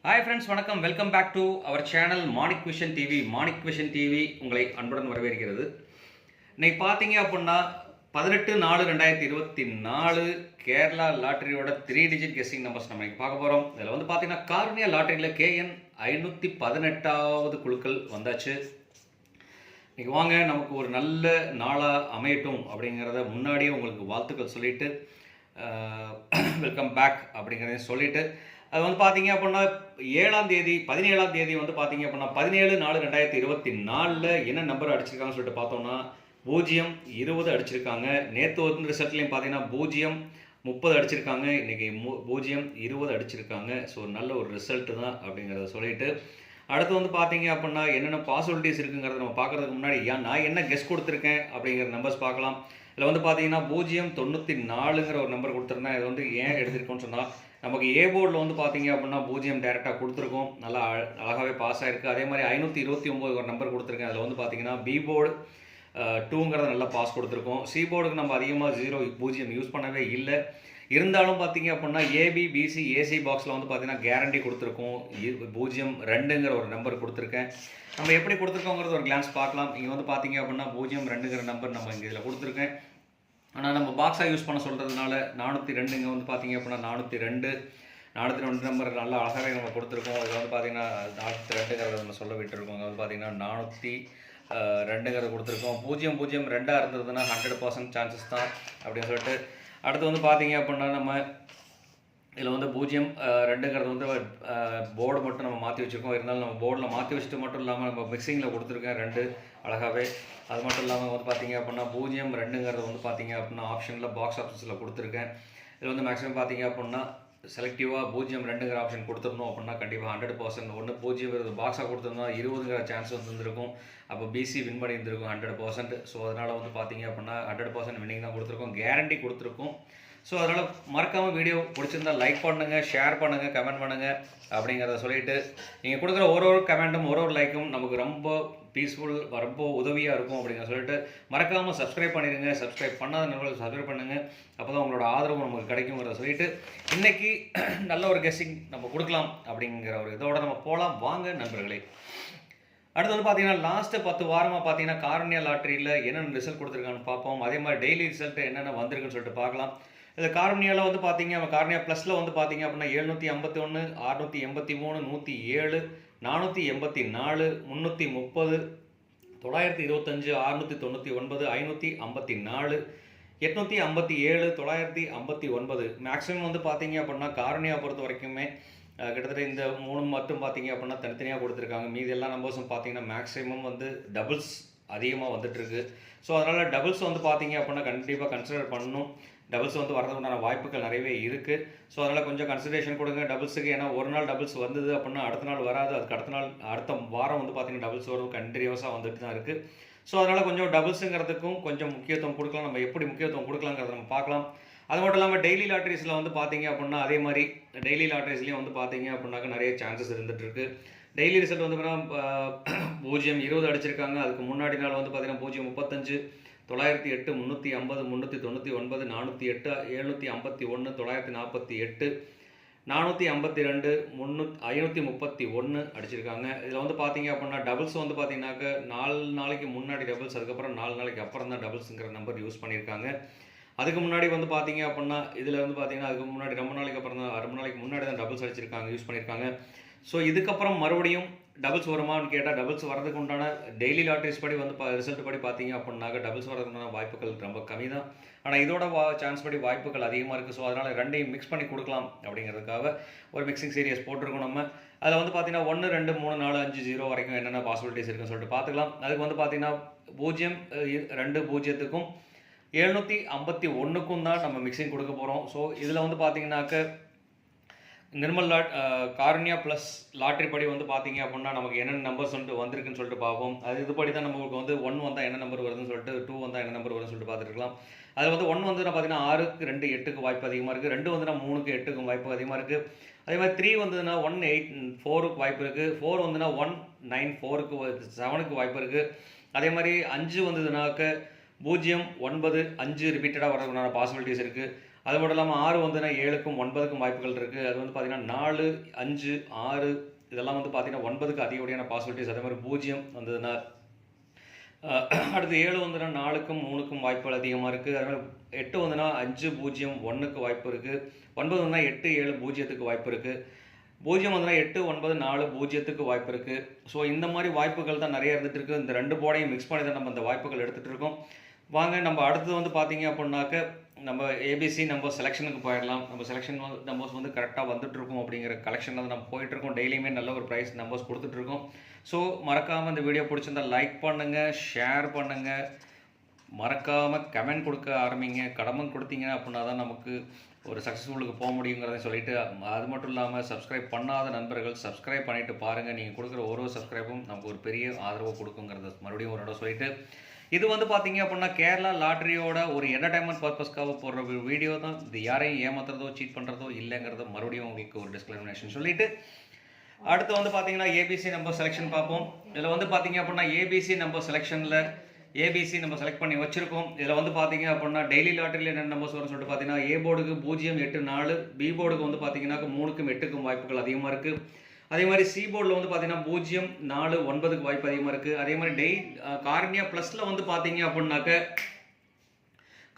Hi friends, வணக்கம். Welcome back to our channel Manik vision TV. Manik vision TV உங்களை அன்புடன் வரவேற்கிறது. இன்னைக்கு பார்த்தீங்க அப்படின்னா 18/4/2024 கேரளா லாட்டரியோட 3 டிஜிட் கெஸ்ஸிங் நம்பர்ஸ் நம்ம இன்னைக்கு பார்க்க போகிறோம். இதில் வந்து பார்த்தீங்கன்னா கார்னியா லாட்டரியில் KN 518வது குழுக்கள் வந்தாச்சு. இன்னைக்கு வாங்க, நமக்கு ஒரு நல்ல நாளாக அமையட்டும் அப்படிங்கிறத முன்னாடியே உங்களுக்கு வாழ்த்துக்கள் சொல்லிவிட்டு வெல்கம் பேக் அப்படிங்கிறதையும் சொல்லிவிட்டு, அது வந்து பார்த்தீங்க அப்படின்னா 17ஆம் தேதி வந்து பார்த்தீங்க அப்படின்னா 17/4/2024 என்ன நம்பர் அடிச்சிருக்காங்கன்னு சொல்லிட்டு பார்த்தோம்னா 0-20 அடிச்சிருக்காங்க. நேற்று வந்து ரிசல்ட்லேயும் பார்த்தீங்கன்னா 0-30 அடிச்சிருக்காங்க. இன்றைக்கி 0-20 அடிச்சிருக்காங்க. ஸோ நல்ல ஒரு ரிசல்ட்டு தான் அப்படிங்கிறத சொல்லிட்டு, அடுத்து வந்து பார்த்தீங்க அப்படின்னா என்னென்ன பாசிபிலிட்டிஸ் இருக்குங்கிறத நம்ம பார்க்குறதுக்கு முன்னாடி நான் என்ன கெஸ் கொடுத்துருக்கேன் அப்படிங்கிற நம்பர்ஸ் பார்க்கலாம். இதில் வந்து பார்த்தீங்கன்னா 094ங்கிற ஒரு நம்பர் கொடுத்துருந்தேன். இது வந்து ஏன் எடுத்திருக்கோன்னு சொன்னால், நமக்கு ஏ போர்டில் வந்து பார்த்தீங்க அப்படின்னா 0 டேரெக்டாக கொடுத்துருக்கோம், நல்லா அழகாகவே பாஸ் ஆகிருக்கு. அதே மாதிரி 529 ஒரு நம்பர் கொடுத்துருக்கேன். அதில் வந்து பார்த்தீங்கன்னா பி போர்டு 2ங்கிறத நல்லா பாஸ் கொடுத்துருக்கோம். சி போர்டுக்கு நம்ம அதிகமாக 0 யூஸ் பண்ணவே இல்லை. இருந்தாலும் பார்த்தீங்க அப்படின்னா ஏபி பிசி ஏசி பாக்ஸில் வந்து பார்த்தீங்கன்னா கேரண்டி கொடுத்துருக்கோம். 0-2ங்கிற ஒரு நம்பர் கொடுத்துருக்கேன். நம்ம எப்படி கொடுத்துருக்கோங்கிறது ஒரு கிளான்ஸ் பார்க்கலாம். இங்கே வந்து பார்த்தீங்க அப்படின்னா 0-2ங்கிற நம்பர் நம்ம இங்கே இதில் கொடுத்துருக்கேன். ஆனால் நம்ம பாக்ஸாக யூஸ் பண்ண சொல்கிறதுனால 402 இங்கே வந்து பார்த்தீங்க அப்படின்னா 402 நம்பர் நல்லா அழகாகவே நம்ம கொடுத்துருக்கோம். இதில் வந்து பார்த்தீங்கன்னா 402ங்கிறத நம்ம சொல்ல விட்டுருக்கோம். இங்கே வந்து பார்த்தீங்கன்னா 402ங்கிறத கொடுத்துருக்கோம். 0-0-2 இருந்ததுன்னா 100% சான்சஸ் தான் அப்படின்னு சொல்லிட்டு, அடுத்து வந்து பார்த்தீங்க அப்படின்னா நம்ம இதில் வந்து 0-2ங்கிறது வந்து போர்டு மட்டும் நம்ம மாற்றி வச்சுருக்கோம். இருந்தாலும் நம்ம போர்டில் மாற்றி வச்சுட்டு மட்டும் இல்லாமல் நம்ம மிக்சிங்கில் கொடுத்துருக்கேன் 2 அழகாகவே. அது மட்டும் இல்லாமல் வந்து பார்த்தீங்க அப்படின்னா 0-2ங்கிறது வந்து பார்த்தீங்க அப்படின்னா ஆப்ஷனில் பாக்ஸ் ஆப்ஷன்ஸில் கொடுத்துருக்கேன். இதில் வந்து மேக்ஸிமம் பார்த்தீங்க அப்படின்னா செலக்டிவாக 0-2ங்கிற ஆப்ஷன் கொடுத்துருந்தோம் அப்படின்னா கண்டிப்பாக 100%. 0 பாக்ஸாக கொடுத்துருந்தோம் 20ங்கிற சான்ஸ் வந்துருக்கும். அப்போ பிசி வின் பண்ணி இருந்திருக்கும் 100%. ஸோ அதனால் வந்து பார்த்தீங்க அப்படின்னா 100% வின்னிங் தான் கொடுத்துருக்கோம், கேரண்டி கொடுத்துருக்கோம். ஸோ அதனால் மறக்காமல் வீடியோ பிடிச்சிருந்தால் லைக் பண்ணுங்கள், ஷேர் பண்ணுங்கள், கமெண்ட் பண்ணுங்கள் அப்படிங்கிறத சொல்லிவிட்டு, நீங்கள் கொடுக்குற ஒரு கமெண்ட்டும் ஒரு லைக்கும் நமக்கு ரொம்ப பீஸ்ஃபுல், ரொம்ப உதவியாக இருக்கும் அப்படிங்கிற சொல்லிட்டு, மறக்காமல் சப்ஸ்கிரைப் பண்ணிடுங்க. சப்ஸ்கிரைப் பண்ணாத நண்பர்கள் சப்ஸ்கிரைப் பண்ணுங்கள். அப்போ தான் உங்களோட ஆதரவு நமக்கு கிடைக்குங்கிறத சொல்லிவிட்டு, இன்றைக்கி நல்ல ஒரு கெஸ்ஸிங் நம்ம கொடுக்கலாம் அப்படிங்கிற ஒரு இதோட நம்ம போகலாம். வாங்க நண்பர்களே. அடுத்து வந்து பார்த்தீங்கன்னா லாஸ்ட்டு 10 வாரமாக பார்த்தீங்கன்னா கார்னியா லாட்டரியில் என்னென்ன ரிசல்ட் கொடுத்துருக்கான்னு பார்ப்போம். அதே மாதிரி டெய்லி ரிசல்ட் என்னென்ன வந்திருக்குன்னு சொல்லிட்டு பார்க்கலாம். இந்த கார்னியாவில் வந்து பார்த்தீங்க, கார்னியா ப்ளஸில் வந்து பார்த்தீங்க அப்படின்னா 751, 683, 107, 484, 330, 925, 699, 554, 857, 959. மேக்ஸிமம் வந்து பார்த்தீங்க அப்படின்னா கார்னியா பொறுத்த வரைக்குமே கிட்டத்தட்ட இந்த 3 மட்டும் பார்த்தீங்க அப்படின்னா தனித்தனியாக கொடுத்துருக்காங்க. மீதி எல்லா நம்பர்ஸும் பார்த்தீங்கன்னா மேக்ஸிமம் வந்து டபுள்ஸ் அதிகமாக வந்துட்டுருக்கு. ஸோ அதனால் டபுள்ஸ் வந்து பார்த்தீங்க அப்படின்னா கண்டிப்பாக கன்சிடர் பண்ணணும். டபுள்ஸ் வந்து வரதுக்குண்டான வாய்ப்புகள் நிறையவே இருக்குது. ஸோ அதனால் கொஞ்சம் கன்சிடரேஷன் கொடுங்க டபுள்ஸுக்கு. ஏன்னா ஒரு நாள் டபுள்ஸ் வந்தது அப்படின்னா அடுத்த நாள் வராது. அதுக்கு அடுத்த வாரம் வந்து பார்த்தீங்கன்னா டபுள்ஸ் வரும் கண்டினியூஸாக வந்துட்டு தான் இருக்குது. ஸோ அதனால் கொஞ்சம் டபுள்ஸுங்கிறதுக்கும் கொஞ்சம் முக்கியத்துவம் கொடுக்கலாம். நம்ம எப்படி முக்கியத்துவம் கொடுக்கலாங்கிறத நம்ம பார்க்கலாம். அது மட்டும் இல்லாமல் டெய்லி லாட்டரிஸில் வந்து பார்த்தீங்க அப்படின்னா அதே மாதிரி டெய்லி லாட்டரிஸ்லேயும் வந்து பார்த்தீங்க அப்படின்னாக்க நிறைய சான்சஸ் இருந்துகிட்ருக்கு. டெய்லி ரிசல்ட் வந்து பார்த்தீங்கன்னா 0-20 அடிச்சிருக்காங்க. அதுக்கு முன்னாடி நாள் வந்து பார்த்தீங்கன்னா 0-35, 908, 350, 399, 408, 751, 948, 452, 531 அடிச்சிருக்காங்க. இதில் வந்து பார்த்தீங்க அப்படின்னா டபுள்ஸ் வந்து பார்த்தீங்கன்னாக்க 4 நாளைக்கு முன்னாடி டபுள்ஸ், அதுக்கப்புறம் 4 நாளைக்கு அப்புறம் தான் டபுள்ஸுங்கிற நம்பர் யூஸ் பண்ணியிருக்காங்க. அதுக்கு முன்னாடி வந்து பார்த்தீங்க அப்படின்னா இதில் வந்து பார்த்தீங்கன்னா அதுக்கு முன்னாடி ரொம்ப நாளைக்கு அப்புறம் தான், ரொம்ப நாளைக்கு முன்னாடி தான் டபுள்ஸ் அடிச்சிருக்காங்க, யூஸ் பண்ணியிருக்காங்க. ஸோ இதுக்கப்புறம் மறுபடியும் டபுள்ஸ் வருமானு கேட்டால் டபுள்ஸ் வரதுக்கு உண்டான டெய்லி லாட்டரிஸ் படி வந்து ரிசல்ட் படி பார்த்தீங்க அப்படின்னாக்க டபுள்ஸ் வரதுக்கு உண்டான வாய்ப்புகள் ரொம்ப கம்மி தான். ஆனால் இதோட சான்ஸ் படி வாய்ப்புகள் அதிகமாக இருக்குது. ஸோ அதனால் ரெண்டையும் மிக்ஸ் பண்ணி கொடுக்கலாம் அப்படிங்கிறதுக்காக ஒரு மிக்சிங் சீரியஸ் போட்டிருக்கோம் நம்ம. அதில் வந்து பார்த்தீங்கன்னா 1, 2, 3, 4, 5, 0 வரைக்கும் என்னென்ன பாசிபிலிட்டிஸ் இருக்குன்னு சொல்லிட்டு பார்த்துக்கலாம். அதுக்கு வந்து பார்த்தீங்கன்னா 0-2-0க்கும் 751க்கும் தான் நம்ம மிக்சிங் கொடுக்க போகிறோம். ஸோ இதில் வந்து பார்த்தீங்கன்னாக்க நிர்மல் கார்னியா ப்ளஸ் லாட்ரி படி வந்து பார்த்தீங்க அப்படின்னா நமக்கு என்னென்ன நம்பர்ஸ் வந்துட்டு வந்திருக்குன்னு சொல்லிட்டு பார்ப்போம். அது இதுபடி தான் நமக்கு வந்து 1 வந்தால் என்ன நம்பர் வருதுன்னு சொல்லிட்டு, 2 வந்தால் என்ன நம்பர் வருதுன்னு சொல்லிட்டு பார்த்துருக்கலாம். அதில் வந்து 1 வந்துன்னா பார்த்தீங்கன்னா 6க்கு 2, 8க்கு வாய்ப்பு அதிகமாக இருக்குது. 2 வந்துன்னா 3க்கு 8க்கும் வாய்ப்பு அதிகமாக இருக்குது. அதே மாதிரி 3 வந்ததுன்னா 1, 8, 4க்கு வாய்ப்பு இருக்குது. 4 வந்துன்னா 1, 9, 4க்கு 7க்கு வாய்ப்பு இருக்குது. அதே மாதிரி 5 வந்ததுனாக்க 0, 9, 5 ரிப்பீட்டடாக வரதுக்கான பாசிபிலிட்டிஸ் இருக்குது. அது மட்டும் இல்லாமல் 6 வந்துன்னா 7க்கும் 9க்கும் வாய்ப்புகள் இருக்குது. அது வந்து பார்த்தீங்கன்னா 4, 5, 6 இதெல்லாம் வந்து பார்த்தீங்கன்னா 9க்கு அதிகப்படியான பாசிபிலிட்டிஸ். அதே மாதிரி 0 வந்ததுன்னா அடுத்து 7 வந்துன்னா 4க்கும் 3க்கும் வாய்ப்புகள் அதிகமாக இருக்குது. அதே மாதிரி 8 வந்துன்னா 5, 0, 1க்கு வாய்ப்பு இருக்குது. 9 வந்துன்னா 8, 7, 0க்கு வாய்ப்பு இருக்குது. 0 வந்துன்னா 8, 9, 4, 0க்கு வாய்ப்பு இருக்குது. ஸோ இந்த மாதிரி வாய்ப்புகள் தான் நிறைய இருந்துகிட்டு இருக்குது. இந்த 2 போர்டையும் மிக்ஸ் பண்ணி தான் நம்ம இந்த வாய்ப்புகள் எடுத்துகிட்டு இருக்கோம். வாங்க நம்ம அடுத்தது வந்து பார்த்தீங்க அப்படின்னாக்க நம்ம ஏபிசி நம்பர் செலெக்ஷனுக்கு போயிடலாம். நம்ம செலெக்ஷன் நம்பர்ஸ் வந்து கரெக்டாக வந்துட்டுருக்கோம் அப்படிங்கிற கலெக்ஷன் வந்து நம்ம போயிட்டுருக்கோம். டெய்லியுமே நல்ல ஒரு ப்ரைஸ் நம்பர்ஸ் கொடுத்துட்ருக்கோம். ஸோ மறக்காமல் இந்த வீடியோ பிடிச்சிருந்தால் லைக் பண்ணுங்கள், ஷேர் பண்ணுங்கள், மறக்காமல் கமெண்ட் கொடுக்க ஆரம்பிங்க. கடமை கொடுத்தீங்க அப்படின்னா தான் நமக்கு ஒரு சக்ஸஸ்ஃபுல்லுக்கு போக முடியுங்கிறத சொல்லிவிட்டு, அது மட்டும் இல்லாமல் சப்ஸ்கிரைப் பண்ணாத நண்பர்கள் சப்ஸ்கிரைப் பண்ணிவிட்டு பாருங்கள். நீங்கள் கொடுக்குற ஒரு சப்ஸ்கிரைபும் நமக்கு ஒரு பெரிய ஆதரவு கொடுக்குங்கிறத மறுபடியும் ஒரு இடம் சொல்லிவிட்டு, இது வந்து பார்த்தீங்க அப்படின்னா கேரளா லாட்ரியோட ஒரு என்டர்டைன்மெண்ட் பர்பஸ்க்காக போடுற வீடியோ தான். இது யாரையும் ஏமாத்துறதோ சீட் பண்ணுறதோ இல்லைங்கிறத மறுபடியும் உங்களுக்கு ஒரு டிஸ்கிளைமேஷன் சொல்லிவிட்டு, அடுத்து வந்து பார்த்தீங்கன்னா ஏபிசி நம்பர் செலெக்ஷன் பார்ப்போம். இதில் வந்து பார்த்தீங்க அப்படின்னா ஏபிசி நம்பர் செலெக்ஷனில் ஏபிசி நம்ம செலக்ட் பண்ணி வச்சுருக்கோம். இதில் வந்து பார்த்தீங்க அப்படின்னா டெய்லி லாட்டரியில் என்ன நம்பர்ஸ் வரும்னு சொல்லிட்டு பார்த்தீங்கன்னா ஏ போர்டுக்கு 0, 8, 4, பி போர்டுக்கு வந்து பார்த்தீங்கன்னா 3க்கும் 8க்கும் வாய்ப்புகள் அதிகமாக இருக்குது. அதே மாதிரி சி போர்டில் வந்து பார்த்தீங்கன்னா 0, 4, 9க்கு வாய்ப்பு அதிகமாக இருக்குது. அதே மாதிரி கார்னியா ப்ளஸில் வந்து பார்த்தீங்க அப்படின்னாக்க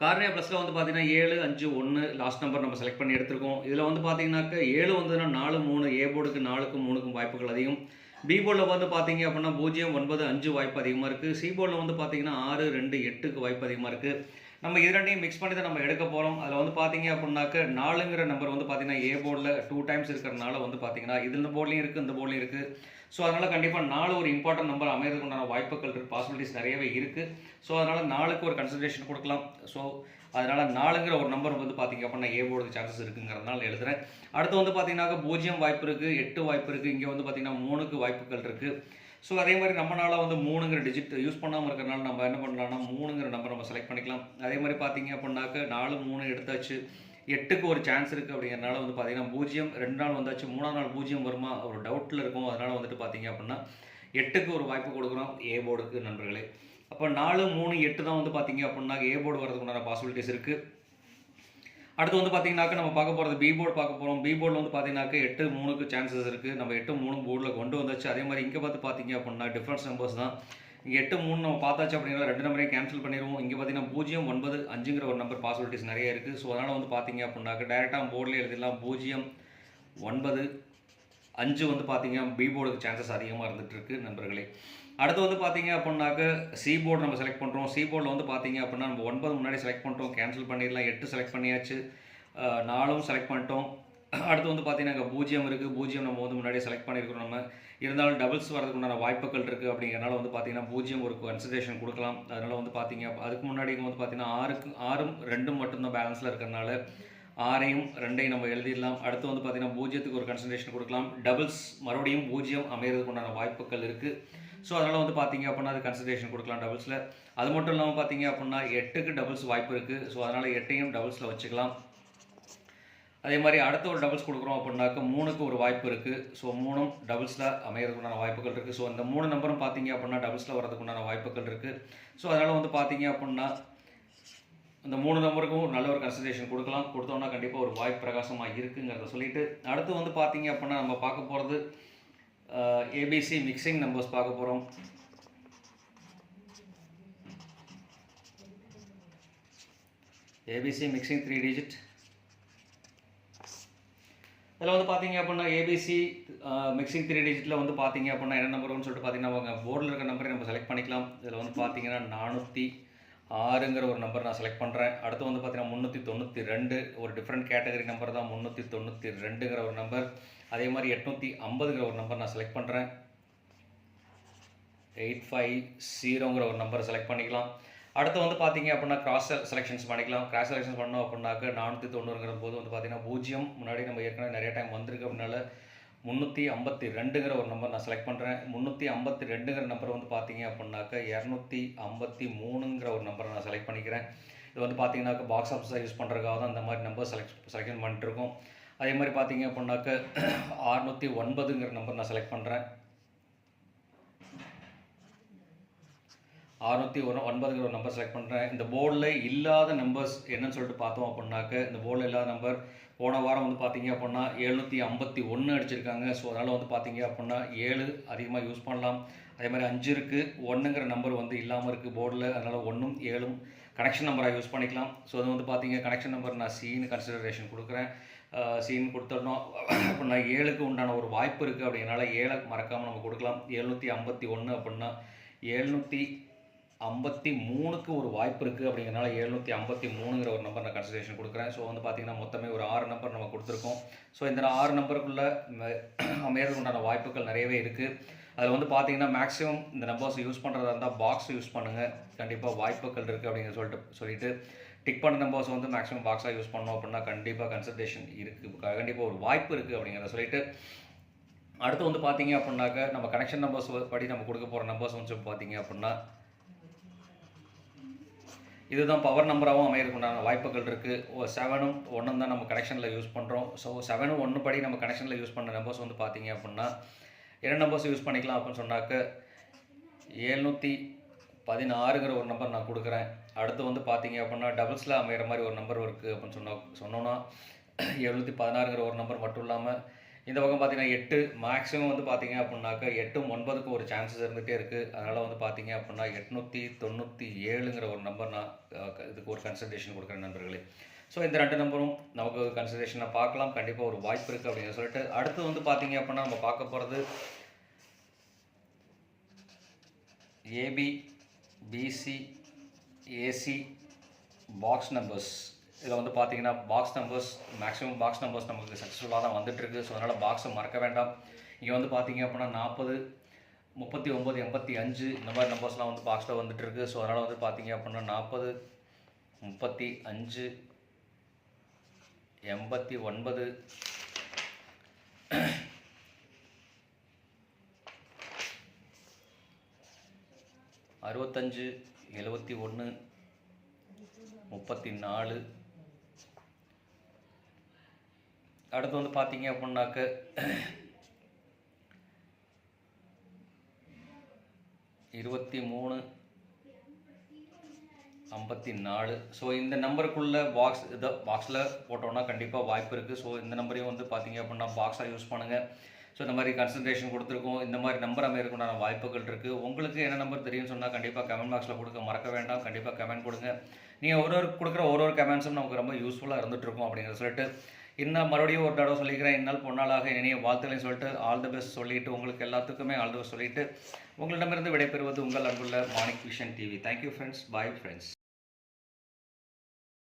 கார்னியா ப்ளஸில் வந்து பார்த்தீங்கன்னா 7, 5, 1 லாஸ்ட் நம்பர் நம்ம செலக்ட் பண்ணி எடுத்துருக்கோம். இதில் வந்து பார்த்தீங்கன்னாக்க 7 வந்ததுன்னா 4, 3 ஏ போர்டுக்கு 4க்கும் 3க்கும் வாய்ப்புகள் அதிகம். பி போர்டில் வந்து பார்த்தீங்க அப்படின்னா 0, 9, 5 வாய்ப்பு அதிகமாக இருக்குது. சி போர்டில் வந்து பார்த்தீங்கன்னா 6, 2, 8க்கு வாய்ப்பு அதிகமாக இருக்குது. நம்ம இது ரெண்டையும் மிக்ஸ் பண்ணி தான் நம்ம எடுக்க போகிறோம். அதில் வந்து பார்த்தீங்க அப்படின்னாக்க 4ங்கிற நம்பர் வந்து பார்த்தீங்கன்னா ஏ போர்டில் 2 டைம்ஸ் இருக்கிறனால வந்து பார்த்தீங்கன்னா இது இந்த போர்ட்லேயும் இருக்குது, இந்த போர்ட்லேயும் இருக்குது. ஸோ அதனால் கண்டிப்பாக 4 ஒரு இம்பார்ட்டன்ட் நம்பர் அமைகிறதுக்கு உண்டான வாய்ப்புகள் இருக்குது, பாசிபிலிட்டிஸ் நிறையவே இருக்குது. ஸோ அதனால் 4க்கு ஒரு கன்சிடரேஷன் கொடுக்கலாம். ஸோ அதனால் 4ங்கிற ஒரு நம்பர் வந்து பார்த்தீங்க அப்படின்னா ஏ போர்டுக்கு சான்சஸ் இருக்குங்கிறதுனால எழுதுகிறேன். அடுத்து வந்து பார்த்தீங்கன்னா 0 வாய்ப்பு இருக்குது, 8 வாய்ப்பு இருக்குது. இங்கே வந்து பார்த்தீங்கன்னா 3க்கு வாய்ப்புகள் இருக்குது. ஸோ அதே மாதிரி நம்மளால் வந்து 3ங்கிற டிஜிட் யூஸ் பண்ணாமல் இருக்கிறனால நம்ம என்ன பண்ணலாம்னா 3ங்கிற நம்பர் நம்ம செலக்ட் பண்ணிக்கலாம். அதே மாதிரி பார்த்தீங்க அப்படின்னாக்க 4, 3 எடுத்தாச்சு. 8க்கு ஒரு சான்ஸ் இருக்குது அப்படிங்கிறனால வந்து பார்த்தீங்கன்னா 0 2 நாள் வந்தாச்சு, 3ஆம் நாள் 0 வருமா ஒரு டவுட்டில் இருக்கும். அதனால் வந்துட்டு பார்த்தீங்க அப்படின்னா 8க்கு ஒரு வாய்ப்பு கொடுக்குறோம் ஏ போர்டுக்கு நண்பர்களே. அப்போ 4, 3, 8 தான் வந்து பார்த்தீங்க அப்படின்னா ஏ போர்டு வரதுக்கு உண்டான பாசிபிலிட்டிஸ் இருக்குது. அடுத்து வந்து பார்த்தீங்கன்னாக்க நம்ம பார்க்க போகிறது பி போர்டு பார்க்க போகிறோம். பி போர்டில் வந்து பார்த்தீங்கன்னாக்க 8, 3க்கு சான்சஸ் இருக்குது. நம்ம 8, 3 போர்டில் கொண்டு வந்தாச்சு. அதே மாதிரி இங்கே பார்த்து பார்த்தீங்க அப்படின்னா டிஃப்ரென்ஸ் நம்பர்ஸ் தான். இங்கே 8, 3 நம்ம பார்த்தாச்சு அப்படிங்கிற 2 நம்பரையும் கேன்சல் பண்ணிடுவோம். இங்கே பார்த்தீங்கன்னா 0, 9, 5ங்கிற ஒரு நம்பர் பாசிபிலிட்டிஸ் நிறைய இருக்குது. ஸோ அதனால் வந்து பார்த்தீங்க அப்படின்னாக்க டேரெக்டாக போர்டில் எழுதிடலாம். 0, 9, 5 வந்து பார்த்தீங்க பி போர்டுக்கு சான்சஸ் அதிகமாக இருந்துகிட்ருக்கு நண்பர்களே. அடுத்து வந்து பார்த்தீங்க அப்படின்னாக்க சி போர்டு நம்ம செலக்ட் பண்ணுறோம். சி போர்டில் வந்து பார்த்தீங்க அப்படின்னா நம்ம 9 முன்னாடி செலக்ட் பண்ணிட்டோம், கேன்சல் பண்ணிடலாம். 8 செலக்ட் பண்ணியாச்சு, 4 செலக்ட் பண்ணிட்டோம். அடுத்து வந்து பார்த்தீங்கன்னா 0 இருக்குது, 0 நம்ம வந்து முன்னாடியே செலக்ட் பண்ணியிருக்கிறோம். நம்ம இருந்தாலும் டபுள்ஸ் வரதுக்கு உண்டான வாய்ப்புகள் இருக்குது. அப்படிங்கிறனால வந்து பார்த்தீங்கன்னா 0 ஒரு கன்சிடரேஷன் கொடுக்கலாம். அதனால் வந்து பார்த்தீங்க அதுக்கு முன்னாடி வந்து பார்த்தீங்கன்னா 6ம் 2ம் மட்டும்தான் பேலன்ஸில் இருக்கிறனால 6ஐயும் 2ஐயும் நம்ம எழுதிடலாம். அடுத்து வந்து பார்த்தீங்கன்னா 0க்கு ஒரு கன்சிடரேஷன் கொடுக்கலாம். டபுள்ஸ் மறுபடியும் 0 அமைகிறதுக்கு உண்டான வாய்ப்புகள் இருக்குது. ஸோ அதனால் வந்து பார்த்தீங்க அப்படின்னா அது கன்சிடரேஷன் கொடுக்கலாம் டபுள்ஸில். அது மட்டும் இல்லாமல் பார்த்தீங்க அப்படின்னா 8க்கு டபுள்ஸ் வாய்ப்பு இருக்குது. ஸோ அதனால் 8ஐயும் டபுள்ஸில் வச்சுக்கலாம். அதே மாதிரி அடுத்த ஒரு டபுள்ஸ் கொடுக்குறோம் அப்படின்னாக்க 3க்கு ஒரு வாய்ப்பு இருக்குது. ஸோ 3ம் டபுள்ஸில் அமைகிறதுக்குண்டான வாய்ப்புகள் இருக்குது. ஸோ இந்த 3 நம்பரும் பார்த்தீங்க அப்படின்னா டபுள்ஸில் வரதுக்குண்டான வாய்ப்புகள் இருக்குது. ஸோ அதனால் வந்து பார்த்தீங்க அப்படின்னா இந்த 3 நம்பருக்கும் ஒரு நல்ல ஒரு கன்சிடரேஷன் கொடுக்கலாம். கொடுத்தோம்னா கண்டிப்பாக ஒரு வாய்ப்பு பிரகாசமாக இருக்குங்கிறத சொல்லிவிட்டு, அடுத்து வந்து பார்த்தீங்க அப்படின்னா நம்ம பார்க்க போகிறது ஏபிசி மிக்சிங் நம்பர்ஸ் பார்க்க போகிறோம். ABC mixing 3 digit. இதில் வந்து பார்த்தீங்க அப்படின்னா ஏபிசி மிக்சிங் 3 டிஜிட்டில் வந்து பார்த்தீங்க அப்படின்னா என்ன நம்பர் வரும்னு சொல்லிட்டு பார்த்தீங்கன்னா அவங்க போர்டில் இருக்கிற நம்பரை நம்ம செலக்ட் பண்ணிக்கலாம். இதில் வந்து பார்த்தீங்கன்னா 406ங்கிற ஒரு நம்பர் நான் செலக்ட் பண்ணுறேன். அடுத்து வந்து பார்த்தீங்கன்னா 392 ஒரு டிஃப்ரெண்ட் கேட்டகரி நம்பர் தான் 392ங்கிற ஒரு நம்பர். அதே மாதிரி 850ங்கிற ஒரு நம்பர் நான் செலக்ட் பண்ணுறேன். 850ங்கிற ஒரு நம்பரை செலக்ட் பண்ணிக்கலாம். அடுத்து வந்து பார்த்தீங்க அப்படின்னா கிராஸ் செலெக்ஷன்ஸ் பண்ணிக்கலாம். கிராஸ் செலெக்ஷன்ஸ் பண்ணோம் அப்படின்னாக்க 490ங்கிற போது வந்து பார்த்தீங்கன்னா 0 முன்னாடி நம்ம ஏற்கனவே நிறைய டைம் வந்திருக்கு அப்படின்னால 352ங்கிற ஒரு நம்பர் நான் செலக்ட் பண்ணுறேன். 352ங்கிற நம்பர் வந்து பார்த்தீங்க அப்படின்னாக்க 253ங்கிற ஒரு நம்பரை நான் செலக்ட் பண்ணிக்கிறேன். இது வந்து பார்த்தீங்கன்னாக்க பாக்ஸ் ஆஃபீஸாக யூஸ் பண்ணுறதுக்காக தான் இந்த மாதிரி நம்பர் செலெக்ஷன் பண்ணிட்டுருக்கோம். அதே மாதிரி பார்த்தீங்க அப்படின்னாக்க 609ங்கிற நம்பர் நான் செலக்ட் பண்ணுறேன். 609 ஒரு நம்பர் செலக்ட் பண்ணுறேன். இந்த போர்டில் இல்லாத நம்பர்ஸ் என்னன்னு சொல்லிட்டு பார்த்தோம் அப்படின்னாக்க, இந்த போர்டில் இல்லாத நம்பர் போன வாரம் வந்து பார்த்தீங்க அப்படின்னா 751 அடிச்சிருக்காங்க. ஸோ அதனால் வந்து பார்த்தீங்க அப்படின்னா 7 அதிகமாக யூஸ் பண்ணலாம். அதே மாதிரி 5 இருக்குது, 1ங்கிற நம்பர் வந்து இல்லாமல் இருக்குது போர்டில். அதனால் 1ம் 7ம் கனெக்ஷன் நம்பராக யூஸ் பண்ணிக்கலாம். ஸோ அது வந்து பார்த்தீங்க கனெக்ஷன் நம்பர் நான் சின்னு கன்சிடரேஷன் கொடுக்குறேன். சின்னு கொடுத்துடணும் அப்படின்னா 7க்கு உண்டான ஒரு வாய்ப்பு இருக்குது. அப்படிங்கிறனால 7 மறக்காமல் நம்ம கொடுக்கலாம். 751 அப்படின்னா 753க்கு ஒரு வாய்ப்பு இருக்குது. அப்படிங்கிறனால 753ங்கிற ஒரு நம்பர் நான் கன்சிடரேஷன் கொடுக்குறேன். ஸோ வந்து பார்த்திங்கன்னா மொத்தமே ஒரு 6 நம்பர் நம்ம கொடுத்துருக்கோம். ஸோ இந்த 6 நம்பருக்குள்ளே அமையறதுக்கு உண்டான வாய்ப்புகள் நிறையவே இருக்குது. அதில் வந்து பார்த்தீங்கன்னா மேக்ஸிமம் இந்த நம்பர்ஸ் யூஸ் பண்ணுறதா இருந்தால் பாக்ஸ் யூஸ் பண்ணுங்கள், கண்டிப்பாக வாய்ப்புகள் இருக்குது அப்படிங்கிற சொல்லிட்டு டிக் பண்ண நம்பர்ஸ் வந்து மேக்ஸிமம் பாக்ஸாக யூஸ் பண்ணோம் அப்படின்னா கண்டிப்பாக கன்சல்டேஷன் இருக்குது, கண்டிப்பாக ஒரு வாய்ப்பு இருக்குது அப்படிங்கிறத சொல்லிட்டு அடுத்து வந்து பார்த்தீங்க அப்படின்னாக்க நம்ம கனெக்ஷன் நம்பர்ஸ் படி நம்ம கொடுக்க போகிற நம்பர்ஸ் வந்து பார்த்தீங்க அப்படின்னா இதுதான் பவர் நம்பராகவும் அமையறதுக்குண்டான வாய்ப்புகள் இருக்குது. 7ம் 1ம் தான் நம்ம கனெக்ஷனில் யூஸ் பண்ணுறோம். ஸோ 7ம் 1 படி நம்ம கனெக்ஷனில் யூஸ் பண்ண நம்பர்ஸ் வந்து பார்த்தீங்க அப்படின்னா என்ன நம்பர்ஸ் யூஸ் பண்ணிக்கலாம் அப்படின்னு சொன்னாக்க 716ங்கிற ஒரு நம்பர் நான் கொடுக்குறேன். அடுத்து வந்து பார்த்தீங்க அப்படின்னா டபுள்ஸில் அமைகிற மாதிரி ஒரு நம்பர் இருக்குது அப்படின்னு சொன்னோன்னா 716ங்கிற ஒரு நம்பர் மட்டும் இல்லாமல் இந்த பக்கம் பார்த்தீங்கன்னா 8 மேக்ஸிமம் வந்து பார்த்தீங்க அப்படின்னாக்க 8ம் 9க்கு ஒரு சான்சஸ் இருந்துகிட்டே இருக்குது. அதனால் வந்து பார்த்தீங்க அப்படின்னா 897ங்கிற ஒரு நம்பர் நான் இதுக்கு ஒரு கன்சல்டேஷன் கொடுக்குறேன் நண்பர்களே. ஸோ இந்த 2 நம்பரும் நமக்கு கன்சல்டேஷனை பார்க்கலாம், கண்டிப்பாக ஒரு வாய்ப்பு இருக்குது அப்படின்னு சொல்லிட்டு அடுத்து வந்து பார்த்தீங்க அப்படின்னா நம்ம பார்க்க போகிறது AB, BC, AC box numbers. இதில் வந்து பார்த்தீங்கன்னா box numbers maximum box numbers நமக்கு சக்ஸஸ்ஃபுல்லாக தான் வந்துட்டுருக்கு. ஸோ அதனால் பாக்ஸை மறக்க வேண்டாம். இங்கே வந்து பார்த்தீங்க அப்படின்னா 40, 39, 85 இந்த மாதிரி நம்பர்ஸ்லாம் வந்து பாக்ஸில் வந்துட்டுருக்கு. ஸோ அதனால் வந்து பார்த்தீங்க அப்படின்னா 40, 35, 89, 65, 71, 34 அடுத்து வந்து பார்த்தீங்க அப்படின்னாக்க 23, 54. ஸோ இந்த நம்பருக்குள்ளே பாக்ஸில் போட்டோன்னா கண்டிப்பாக வாய்ப்பு இருக்குது. ஸோ இந்த நம்பரையும் வந்து பார்த்தீங்க அப்படின்னா பாக்ஸாக யூஸ் பண்ணுங்கள். ஸோ இந்த மாதிரி கன்சன்ட்ரேஷன் கொடுத்துருக்கோம், இந்த மாதிரி நம்பர் அமையறதுக்குண்டான வாய்ப்புகள் இருக்குது. உங்களுக்கு என்ன நம்பர் தெரியும்னு சொன்னால் கண்டிப்பாக கமெண்ட் பாக்ஸில் கொடுக்க மறக்க வேண்டாம், கண்டிப்பாக கமெண்ட் கொடுங்க. நீங்கள் ஒரு கொடுக்குற ஒரு கமெண்ட்ஸும் நமக்கு ரொம்ப யூஸ்ஃபுல்லாக இருந்துகிட்ருக்கும் அப்படிங்கிறத சொல்லிட்டு இன்னும் மறுபடியும் ஒரு தடவை சொல்லிக்கிறேன். இந்நாள் பொன்னாளாக இனிய வாழ்த்துக்களையும் சொல்லிட்டு ஆல் தி பெஸ்ட் சொல்லிவிட்டு உங்களுக்கு எல்லாத்துக்குமே ஆல் தி பெஸ்ட் சொல்லிவிட்டு உங்களிடமிருந்து விடைபெறுவது உங்கள் அன்புள்ள Manik vision TV. Thank you friends, bye friends.